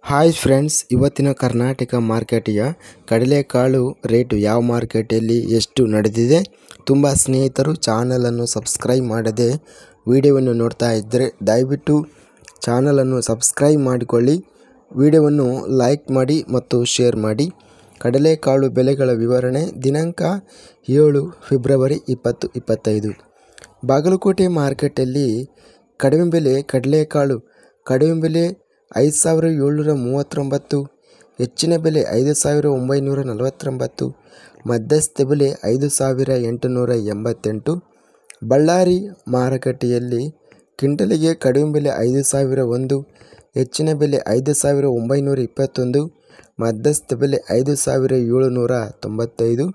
Hi friends, ಇವತ್ತಿನ ಕರ್ನಾಟಕ ಮಾರ್ಕೆಟಿಯ ಕಡಲೆಕಾಳು rate ಯಾವ ಮಾರ್ಕೆಟಲ್ಲಿ ಎಷ್ಟು ನಡೆದಿದೆ? ತುಂಬ ಸ್ನೇಹಿತರು ಚಾನಲನ್ನು ಸಬ್ಸ್ಕ್ರೈಬ್ ಮಾಡದೆ ವಿಡಿಯೋವನ್ನು ನೋಡ್ತಾ ಇದ್ದರೆ ದಯವಿಟ್ಟು ಚಾನಲನ್ನು ಸಬ್ಸ್ಕ್ರೈಬ್ ಮಾಡಿಕೊಳ್ಳಿ, ವಿಡಿಯೋವನ್ನು ಲೈಕ್ ಮಾಡಿ ಮತ್ತು ಶೇರ್ ಮಾಡಿ. ಕಡಲೆಕಾಳು ಬೆಲೆಗಳ ವಿವರಣೆ ದಿನಾಂಕ 7 ಫೆಬ್ರವರಿ 2025. ಬಾಗಲಕೋಟೆ ಮಾರ್ಕೆಟಲ್ಲಿ ಕಡಿಮೆ ಬೆಲೆ ಕಡಲೆಕಾಳು ಕಡಿಮೆ ಬೆಲೆ 5,739, ಹೆಚ್ಚಿನ ಬೆಲೆ 5,949, ಮಧ್ಯಸ್ಥ ಬೆಲೆ 5,888. ಬಳ್ಳಾರಿ ಮಾರುಕಟ್ಟೆಯಲ್ಲಿ ಕ್ವಿಂಟಲಿಗೆ ಕಡಿಮೆ ಬೆಲೆ 5,001, ಹೆಚ್ಚಿನ ಬೆಲೆ 5,921, ಮಧ್ಯಸ್ಥ ಬೆಲೆ 5,795.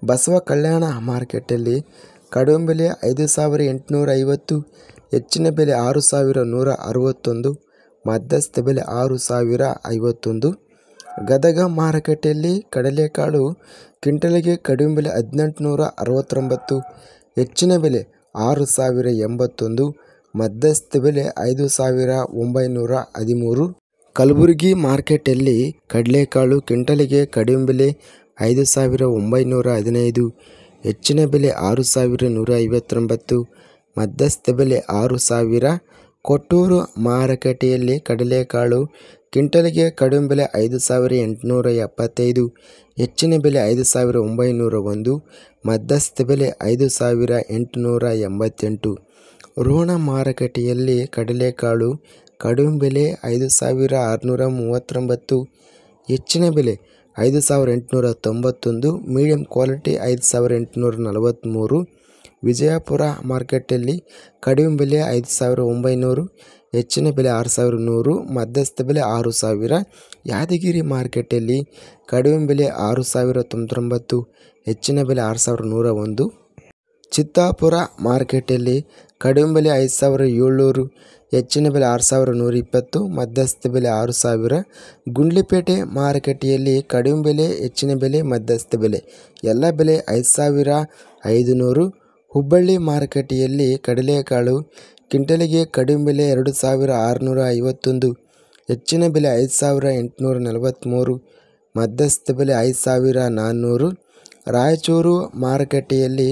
ಬಸವ ಕಲ್ಯಾಣ ಮಾರ್ಕೆಟಲ್ಲಿ ಕಡಿಮೆ ಬೆಲೆ 5,850, ಹೆಚ್ಚಿನ ಬೆಲೆ 6,161, ಮಧ್ಯಸ್ಥ ಬೆಲೆ 6,051. ಗದಗ ಮಾರುಕಟ್ಟೆಯಲ್ಲಿ ಕಡಲೆಕಾಳು ಕ್ವಿಂಟಲಿಗೆ ಕಡಿಮೆ ಬೆಲೆ 1,869, ಹೆಚ್ಚಿನ ಬೆಲೆ 6,081, ಮಧ್ಯಸ್ಥ ಬೆಲೆ 5,913. ಕಲಬುರಗಿ ಮಾರ್ಕೆಟಲ್ಲಿ ಕಡಲೆಕಾಳು ಕ್ವಿಂಟಲಿಗೆ ಕಡಿಮೆ ಬೆಲೆ 5,915, ಹೆಚ್ಚಿನ ಬೆಲೆ 6,159, ಮಧ್ಯಸ್ಥ ಬೆಲೆ 6,000. ಕೊಟ್ಟೂರು ಮಾರುಕಟ್ಟೆಯಲ್ಲಿ ಕಡಲೆಕಾಳು ಕ್ವಿಂಟಲಿಗೆ ಕಡಿಮೆ ಬೆಲೆ 5,875, ಹೆಚ್ಚಿನ ಬೆಲೆ 5,901, ಮಧ್ಯಸ್ಥ ಬೆಲೆ 5,888. ರೋಣ ಮಾರುಕಟ್ಟೆಯಲ್ಲಿ ಕಡಲೆಕಾಳು ಕಡಿಮೆ ಬೆಲೆ 5,639, ಹೆಚ್ಚಿನ ಬೆಲೆ 5,891, ಮೀಡಿಯಂ ಕ್ವಾಲಿಟಿ 5,843. ವಿಜಯಪುರ ಮಾರ್ಕೆಟಲ್ಲಿ ಕಡಿಮೆ ಬೆಲೆ 5,900, ಹೆಚ್ಚಿನ ಬೆಲೆ 6,100, ಮಧ್ಯಸ್ಥ ಬೆಲೆ 6,000. ಯಾದಗಿರಿ ಮಾರ್ಕೆಟಲ್ಲಿ ಕಡಿಮೆ ಬೆಲೆ 6,099, ಹೆಚ್ಚಿನ ಬೆಲೆ 6,101. ಚಿತ್ತಾಪುರ ಮಾರ್ಕೆಟಲ್ಲಿ ಕಡಿಮೆ ಬೆಲೆ 5,700, ಹೆಚ್ಚಿನ ಬೆಲೆ 6,120, ಮಧ್ಯಸ್ಥ ಬೆಲೆ 6,000. ಗುಂಡ್ಲುಪೇಟೆ ಮಾರುಕಟ್ಟೆಯಲ್ಲಿ ಕಡಿಮೆ ಬೆಲೆ, ಹೆಚ್ಚಿನ ಬೆಲೆ, ಮಧ್ಯಸ್ಥ ಬೆಲೆ ಎಲ್ಲ ಬೆಲೆ 5,500. ಹುಬ್ಬಳ್ಳಿ ಮಾರುಕಟ್ಟೆಯಲ್ಲಿ ಕಡಲೆಕಾಳು ಕ್ವಿಂಟಲಿಗೆ ಕಡಿಮೆ ಬೆಲೆ 2,651, ಹೆಚ್ಚಿನ ಬೆಲೆ 5,843, ಮಧ್ಯಸ್ಥ ಬೆಲೆ 5,400. ರಾಯಚೂರು ಮಾರುಕಟ್ಟೆಯಲ್ಲಿ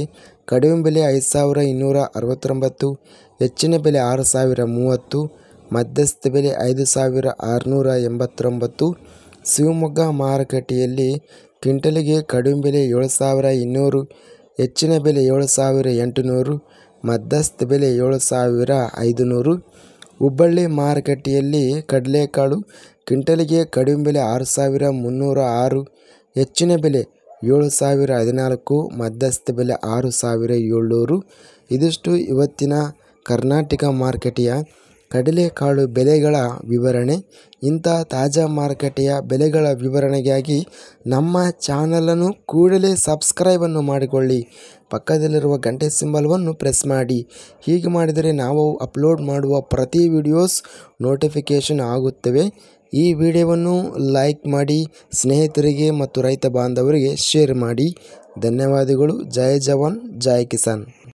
ಕಡಿಮೆ ಬೆಲೆ 5,269, ಹೆಚ್ಚಿನ ಬೆಲೆ 6,030, ಮಧ್ಯಸ್ಥ ಬೆಲೆ 5,689. ಶಿವಮೊಗ್ಗ ಮಾರುಕಟ್ಟೆಯಲ್ಲಿ ಕ್ವಿಂಟಲಿಗೆ ಕಡಿಮೆ ಬೆಲೆ 7,200, ಹೆಚ್ಚಿನ ಬೆಲೆ 7,800, ಮಧ್ಯಸ್ಥ ಬೆಲೆ 7,500. ಹುಬ್ಬಳ್ಳಿ ಮಾರುಕಟ್ಟೆಯಲ್ಲಿ ಕಡಲೆಕಾಳು ಕ್ವಿಂಟಲಿಗೆ ಕಡಿಮೆ ಬೆಲೆ 6,306, ಹೆಚ್ಚಿನ ಬೆಲೆ 7,014, ಮಧ್ಯಸ್ಥ ಬೆಲೆ 6,700. ಇದಿಷ್ಟು ಇವತ್ತಿನ ಕರ್ನಾಟಕ ಮಾರುಕಟ್ಟೆಯ ಕಡಲೆಕಾಳು ಬೆಲೆಗಳ ವಿವರಣೆ. ಇಂಥ ತಾಜಾ ಮಾರುಕಟ್ಟೆಯ ಬೆಲೆಗಳ ವಿವರಣೆಗಾಗಿ ನಮ್ಮ ಚಾನಲನ್ನು ಕೂಡಲೇ ಸಬ್ಸ್ಕ್ರೈಬನ್ನು ಮಾಡಿಕೊಳ್ಳಿ, ಪಕ್ಕದಲ್ಲಿರುವ ಗಂಟೆ ಸಿಂಬಲ್ವನ್ನು ಪ್ರೆಸ್ ಮಾಡಿ. ಹೀಗೆ ಮಾಡಿದರೆ ನಾವು ಅಪ್ಲೋಡ್ ಮಾಡುವ ಪ್ರತಿ ವಿಡಿಯೋಸ್ ನೋಟಿಫಿಕೇಷನ್ ಆಗುತ್ತವೆ. ಈ ವಿಡಿಯೋವನ್ನು ಲೈಕ್ ಮಾಡಿ, ಸ್ನೇಹಿತರಿಗೆ ಮತ್ತು ರೈತ ಬಾಂಧವರಿಗೆ ಶೇರ್ ಮಾಡಿ. ಧನ್ಯವಾದಗಳು. ಜೈ ಜವಾನ್, ಜೈ ಕಿಸಾನ್.